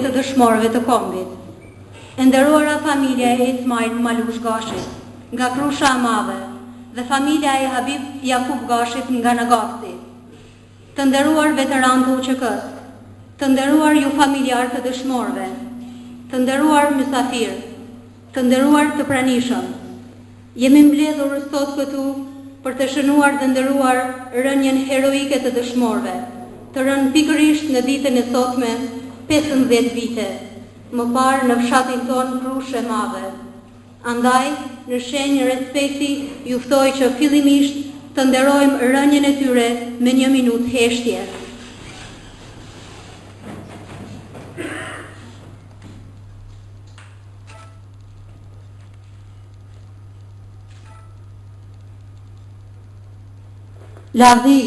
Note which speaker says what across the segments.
Speaker 1: Të dëshmorëve të kombit. E nderuara familja e Ismail Malush Gashit nga Krusha e Madhe dhe familja e Habib Jakub Gashit nga Nagafti. Të nderuar veteran të UÇK-s, të nderuar ju familjar të dëshmorëve, të nderuar mysafir, të nderuar të pranishëm. Jemi mbledhur sot këtu për të shënuar dhe nderuar rënien heroike të dëshmorëve, të rënë pikërisht në ditën e sotme 15 vite, më parë në fshatin ton Krushë e Madhe. Andaj, në shenjë respekti, ju ftoj që fillimisht të nderojmë rënien e tyre me 1 minutë heshtje. Lavdi.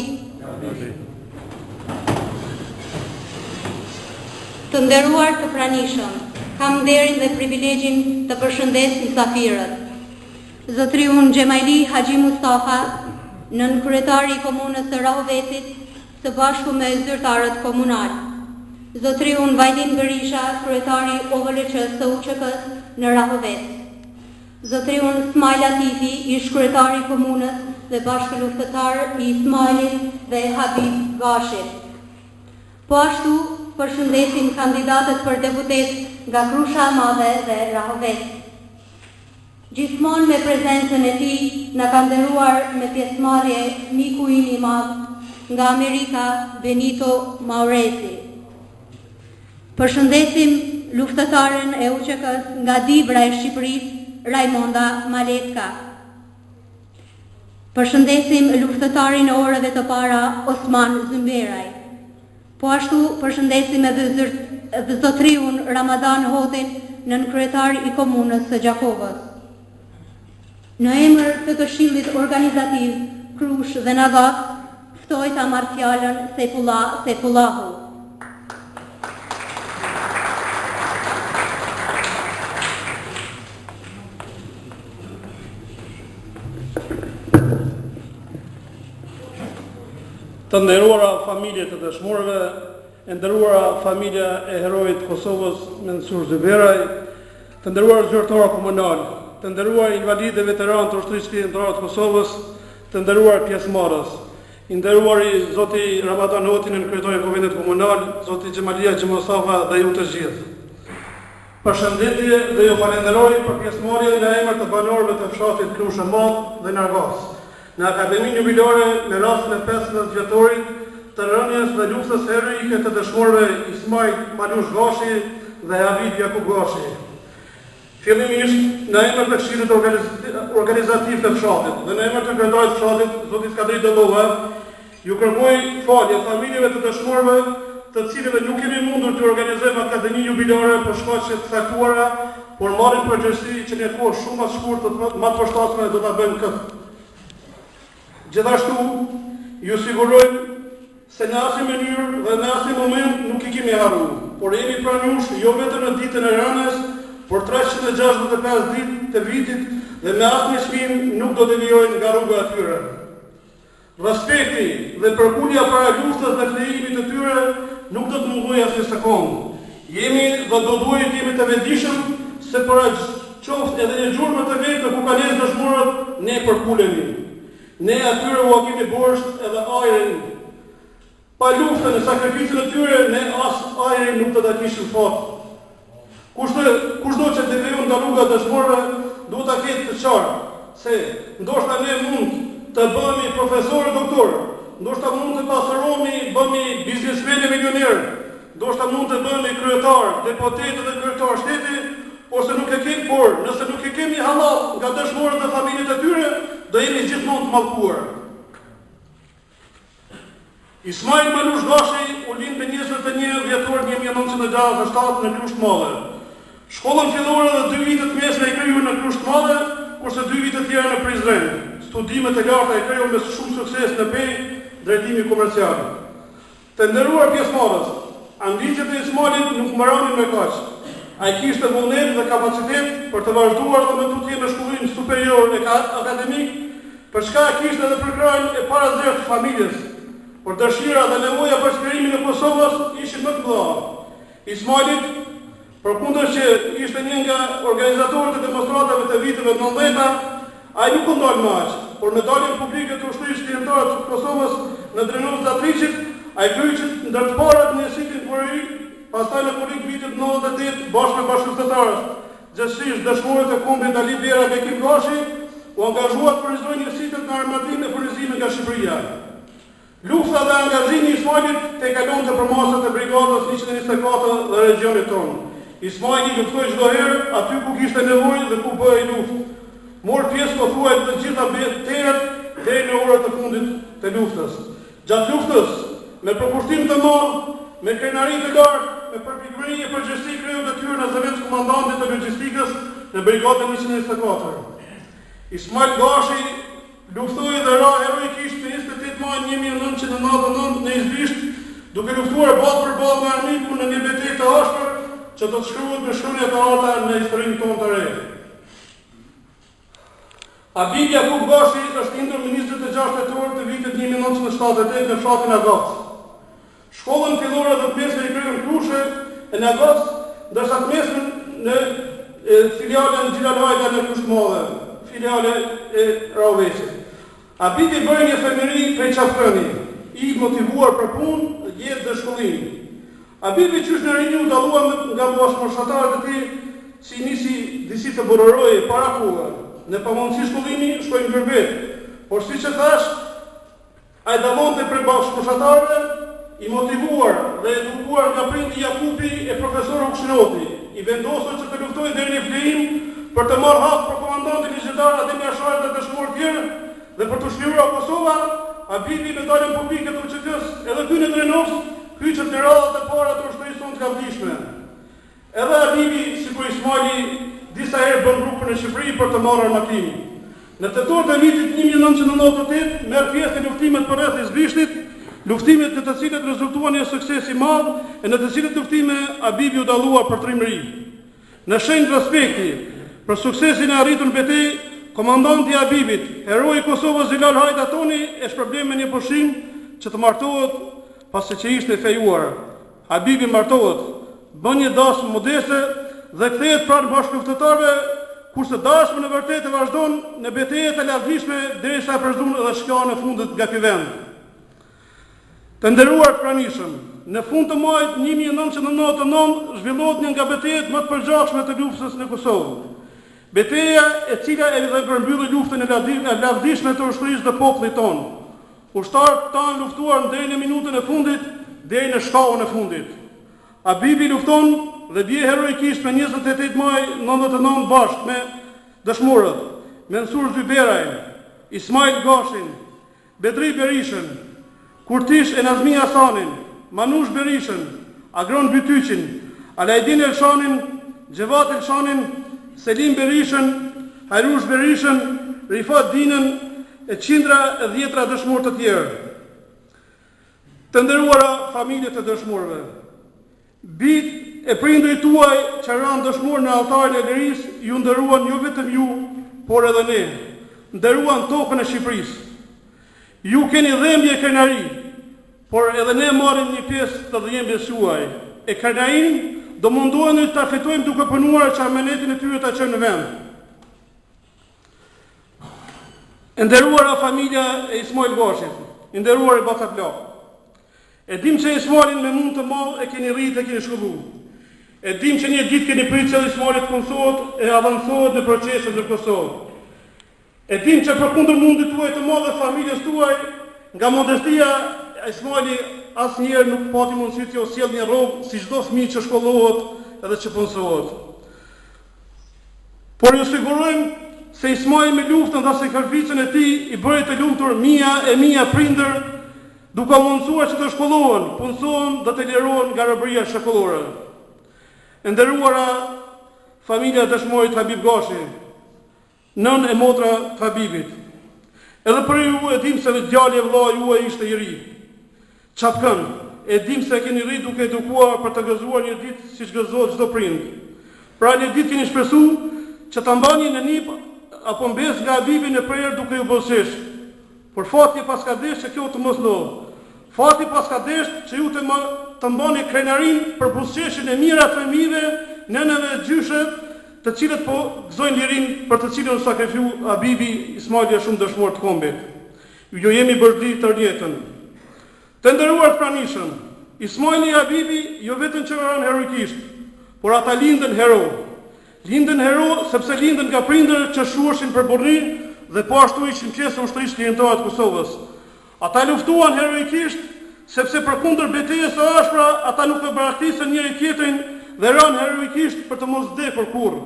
Speaker 1: Të nderuar të pranishëm, kam nderin dhe privilegjin të përshëndes mysafirët. Zotriun Xhemaili Haxhi Mustafa, nën kryetari i komunës së Rahovetit, së bashku me zyrtarët komunal. Zotriun Vajlin Berisha, kryetari OVLÇ-s së UÇK-s në Rahovet. Zotriun Smajl Latifi, ish kryetari i komunës dhe bashkëluftëtar i Ismailit dhe Habib Gashit. Po ashtu, përshëndesim kandidatët për deputet nga Krusha e Madhe dhe Rahovet. Gjithmonë me prezencën e tij na ka nderuar me pjesëmarrje miku im i madh nga Amerika, Benito Mauresi. Përshëndesim luftëtaren e UÇK-s nga Dibra e Shqipërisë, Raimonda Maletka. Përshëndesim luftëtarin e orëve të para, Osman Zymberaj. Po ashtu përshëndesim edhe zotriun Ramadan Hotin, nën kryetar i komunës së Gjakovës. Në emër të Këshillit Organizativ Krush dhe Nagaf, ftoj ta marr fjalën Sefullah Sefullahu.
Speaker 2: Të nderuara familje të dëshmorëve, e nderuara familja e herojit Kosovës Mensur Zymberaj, të nderuar zyrtar komunal, të nderuar invalid dhe veteran të ushtrisë kombëtare të Kosovës, të nderuar pjesëmarrës, i nderuari zoti Ramadan Hotin në kryetari i Koventit Komunal, zoti Xhemaili Haxhi Mustafa dhe ju të gjithë. Përshëndetje dhe ju falenderoj për pjesëmarrjen në emër të banorëve të fshatit Krushë e Madhe dhe Nargas në Akademinë Jubilore me rastin e 15 vjetorit të rënies dhe luftës heroike të dëshmorëve Ismail Malush Gashi dhe Habib Jakub Gashi. Fillimisht, në emër të Këshillit Organizativ të fshatit dhe në emër të kryetarit të fshatit, zoti Skadri Dëllova, ju kërkoj falje familjeve të dëshmorëve, të cilëve nuk kemi mundur të organizojmë Akademinë Jubilore për shkaqe të caktuara, por marrim përgjegjësi që në kohë shumë më të shkurtër më të përshtatshme do ta bëjmë këtë. Gjithashtu, ju sigurojmë se në asnjë mënyrë dhe në asnjë moment nuk i kemi harruar, por jemi pranuar jo vetëm në ditën e rënies, por 365 ditë të vitit dhe me asnjë çmim nuk do të devijojnë nga rruga e tyre. Respekti dhe përpulja para luftës dhe flejimit të tyre nuk do të mungojë asnjë sekondë. Jemi dhe do duhet jemi të vetëdijshëm se para qoftë edhe në gjurmë të vetë ku kanë lënë dëshmorët, ne përpulemi. Ne atyre u kemi borsht edhe ajrin. Pa luftën e sakrificën e tyre, ne as ajrin nuk të ta kishim fat. Kushdo që të vejmë nga rruga të dëshmorëve, duhet ta ketë të qartë se ndoshta ne mund të bëhemi profesor doktor, ndoshta mund të pasurohemi, bëhemi biznesmen e milioner, ndoshta mund të bëhemi kryetar, deputet dhe kryetar shteti, ose nuk e kemi, por nëse nuk e kemi halal nga dëshmorët dhe familjet e tyre, do jemi gjithmonë të mallkuar. Ismail Malush Gashi u lind me 21 dhjetor 1967 në Krusht Madhe. Shkollën fillore dhe 2 vitet mesme e kriju në Krusht Madhe, kurse 2 vitet tjera në Prizren. Studimet e larta e kriju me shumë sukses në pej drejtimi komercial. Të nderuar pjesëmarrës, ambicionet e Ismailit nuk mbaronin me kaq. Ai kishte vullnet dhe kapacitet për të vazhduar dhe me tutje në shkollimin superior e akademik, për shka kishte edhe përkrajnë e parazert të familjes, por dëshira dhe nevoja për shkërimin e Kosovës ishin më të mëdha. Ismailit, përkundër që ishte një nga organizatorët e demonstratave të viteve 90-ta, ai nuk u ndal më aq, por në daljen publike të ushtrisë shqiptare të Kosovës në drenues të Atriçit, ai kryqit ndër të parat në sitin Kori, pastaj në Korik vitit 98 bashkë me bashkëpunëtorët, gjithsesi dëshmorët e kombit Ali Bera dhe Bekim Gashi, u angazhuat për rizojnë njësitet në armatim e furnizime nga Shqipëria. Lufta dhe angazhimi i Ismailit te kalon të përmasat e brigadës 124 dhe regionit tonë. Ismaili luftoi çdo herë aty ku kishte nevojë dhe ku bëhej luftë. Mor pjesë pothuaj të gjitha betejat deri në orët e fundit të luftës. Gjatë luftës, me përkushtim të madh, me krenari të lartë, me përpikëri e përgjegjësi kreu detyrën e zëvendës komandantit të logjistikës në brigadën 124. Ismail Gashi luftoi dhe ra heroikisht në 28 maj 1999 në Izbisht, duke luftuar ballë për ballë me armikun në një betejë të ashpër që do të shkruhet me shkronjat e arta në historinë tonë të re. Abid Jakub Gashi është lindur në 26 tetor të vitit 1978 në fshatin Agats. Shkollën fillore dhe të mesme i kryu në Krushe e në Agats, ndërsa të mesme në filiale në Gjilalhajda në Krusht Madhe, filiale e Raoveqit. Abid i bërë një femiri prej Qafkëni, i motivuar për punë, jetë dhe shkollim. Abid i qysh në rinju dalua nga bashkëmoshatarët e tij, si nisi disi të borërojë para kohë. Në pamundësi shkollimi, shkojnë Gërbet, por si që thash, a i dalonte për bashkëmoshatarëve, i motivuar dhe edukuar nga prindi Jakupi e profesorë Ukshinoti, i vendosur që të luftoj deri në Fleim për të marrë hap për komandantin ligjëtar Adem Jashari dhe dëshmorë tjerë dhe për të shliruar Kosova, Abidi me daljen publike të UÇK-s, edhe ky në Drenovës, hyqet në radhat e para të ushtrisë tonë të kavdishme. Edhe Abidi, sikur Ismaili, disa herë bën grupën e Shqipëri për të marrë armatim. Në tetor të vitit 1998 merr pjesë në luftimet përreth Izbishtit, luftimet në të cilët rezultuan një sukses i madh e në të cilët luftime Abidi u dallua për trimëri. Në shenjë respekti për suksesin e arritur në betejë, komandanti i Abibit, heroi i Kosovës Zilal Hajda Toni, e shpërblen me një pushim që të martohet pasi që ishte fejuar. Abibi martohet, bën një dashje modeste dhe kthehet pranë bashkëluftëtarëve, kurse dashja në vërtetë vazhdon në betejët e largishme derisa përzun edhe shkja në fundit nga ky vend. Të nderuar pranishëm, në fund të muajit 1999 zhvillohet një nga betejët më të përgjithshme të luftës në Kosovë. Beteja e cila e përmbylli luftën e lavdishme të ushtrisë dhe popullit tonë. Ushtarët tanë luftuar deri në minutën e fundit, deri në shkallën e fundit. Abibi lufton dhe bie heroikisht me 28 maj 99 bashkë me dëshmorët, Mensur Zyberaj, Ismail Gashin, Bedri Berishën, Kurtish e Nazmi Hasanin, Manush Berishën, Agron Bytyqin, Alajdin Elshanin, Gjevat Elshanin, Selim Berishën, Hajrush Berishën, Rifat Dinën e qindra e dhjetra dëshmorë të tjerë. Të nderuara familje të dëshmorëve, bit e prindërit tuaj që ranë dëshmorë në altarin e lirisë, ju nderuan jo vetëm ju, por edhe ne, nderuan tokën e Shqipërisë. Ju keni dhembje krenari, por edhe ne marrim një pjesë të dhembjes juaj. E krenarin do mundohemi ta fitojmë duke punuar që amenetin e tyre ta çojmë në vend. E nderuara familja e Ismail Gashit, e nderuar i Bacaplak. E dim që Ismailin me mund të madh e keni rritë e keni shkolluar. E dim që një ditë keni pritë që Ismailit punësohet e avancohet në procesin në Kosovë. E dim që përkundër mundit tuaj të madh dhe familjes tuaj, nga modestia Ismaili asnjëherë nuk pati mundësi të sjellë një rrogë si çdo fëmijë që shkollohet edhe që punësohet. Por ju sigurojmë se Ismail me luftën dhe sakrificën e tij i bëri të lumtur mia prindër, duke mundësuar që të shkollohen, punësohen dhe të lirohen nga robëria shekullore. E nderuara familja e dëshmorit Habib Gashi, nën e motra të Habibit. Edhe për ju e dim se djali e vllai juaj ishte i ri. Çapkën, e dim se keni rrit duke edukuar për të gëzuar një ditë siç gëzohet çdo prind. Pra një ditë keni shpresuar që ta mbani në nip apo mbes nga Habibi në prerë duke ju bosësh. Por fati pas ka desh që kjo të mos ndodhë. Fati pas ka desh që ju të mbani krenarin për bosëshin e mira të fëmijëve, nënave dhe gjyshet, të cilët po gëzojnë lirin për të cilën u sakrifiu Habibi Ismaili shumë dëshmor të kombit. Ju jemi bërdi të rjetën. Të nderuar pranishëm, Ismaili i Habibi jo vetëm që ran heroikisht, por ata lindën hero. Lindën hero sepse lindën nga prindër që shuheshin për burri dhe po ashtu ishin pjesë e ushtrisë ligjore të Kosovës. Ata luftuan heroikisht sepse përkundër betejës së ashpra ata nuk e baraktisën njëri tjetrin dhe ranë heroikisht për të mos vdekur kurrë.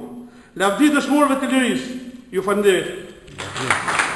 Speaker 2: Lavdi dëshmorëve të lirisë. Ju falenderoj.